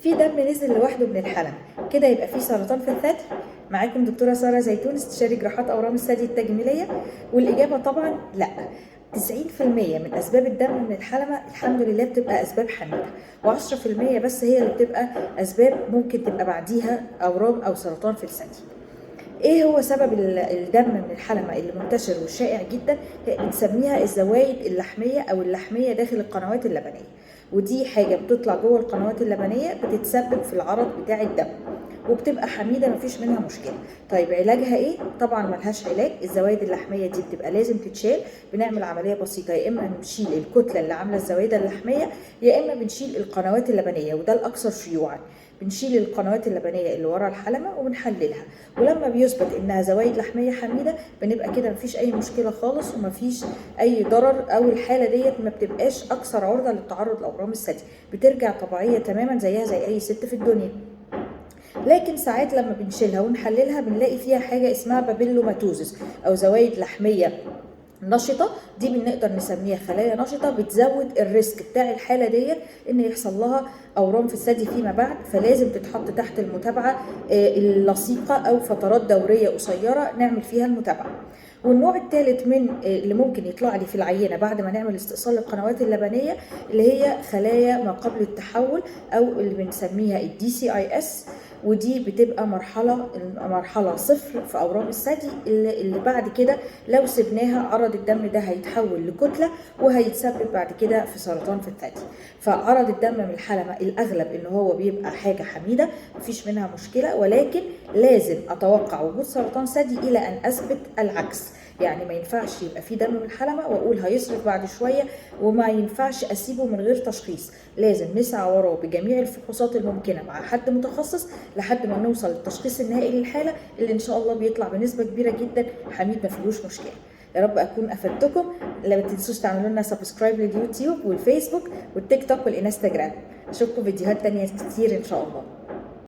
في دم نزل لوحده من الحلم كده يبقى في سرطان في الثدي؟ معاكم دكتورة سارة زيتون، استشاري جراحات أورام الثدي التجميلية. والإجابة طبعا لا. 90% من أسباب الدم من الحلمة الحمد لله بتبقى أسباب حميدة، و10% بس هي اللي بتبقى أسباب ممكن تبقى بعديها أورام أو سرطان في الثدي. ايه هو سبب الدم من الحلمة اللي منتشر والشائع جدا؟ بنسميها الزوايد اللحمية او اللحمية داخل القنوات اللبنية، ودي حاجة بتطلع جوه القنوات اللبنية بتتسبب في العرض بتاع الدم، وبتبقى حميدة مفيش منها مشكلة. طيب علاجها ايه؟ طبعا ملهاش علاج. الزوايد اللحمية دي بتبقى لازم تتشال. بنعمل عملية بسيطة، يا اما نشيل الكتلة اللي عاملة الزوايد اللحمية، يا اما بنشيل القنوات اللبنية، وده الاكثر شيوعا. بنشيل القنوات اللبنيه اللي ورا الحلمه وبنحللها، ولما بيثبت انها زوايد لحميه حميده بنبقى كده مفيش اي مشكله خالص ومفيش اي ضرر، او الحاله ديت ما بتبقاش اكثر عرضه للتعرض لاورام الثدي، بترجع طبيعيه تماما زيها زي اي ست في الدنيا. لكن ساعات لما بنشيلها ونحللها بنلاقي فيها حاجه اسمها بابيلوماتوزس او زوايد لحميه نشطه. دي بنقدر نسميها خلايا نشطه بتزود الريسك بتاع الحاله ديت ان يحصل لها اورام في الثدي فيما بعد، فلازم تتحط تحت المتابعه اللصيقه او فترات دوريه قصيره نعمل فيها المتابعه. والنوع الثالث من اللي ممكن يطلع لي في العينه بعد ما نعمل استئصال القنوات اللبنيه اللي هي خلايا ما قبل التحول، او اللي بنسميها الDCIS، ودي بتبقى مرحله صفر في اورام الثدي، اللي بعد كده لو سبناها عرض الدم ده هيتحول لكتله وهيتسبب بعد كده في سرطان في الثدي. فعرض الدم من الحلمه الاغلب ان هو بيبقى حاجه حميده مفيش منها مشكله، ولكن لازم اتوقع وجود سرطان ثدي الى ان اثبت العكس. يعني ما ينفعش يبقى في دم من الحلمه واقول هيصرف بعد شويه، وما ينفعش اسيبه من غير تشخيص. لازم نسعى وراه بجميع الفحوصات الممكنه مع حد متخصص لحد ما نوصل للتشخيص النهائي للحاله اللي ان شاء الله بيطلع بنسبه كبيره جدا حميد ما فيهوش مشكله. يا رب اكون افدتكم. لا تنسوش تعملوا لنا سبسكرايب لليوتيوب والفيسبوك والتيك توك والانستجرام. اشوفكم فيديوهات تانية كتير ان شاء الله.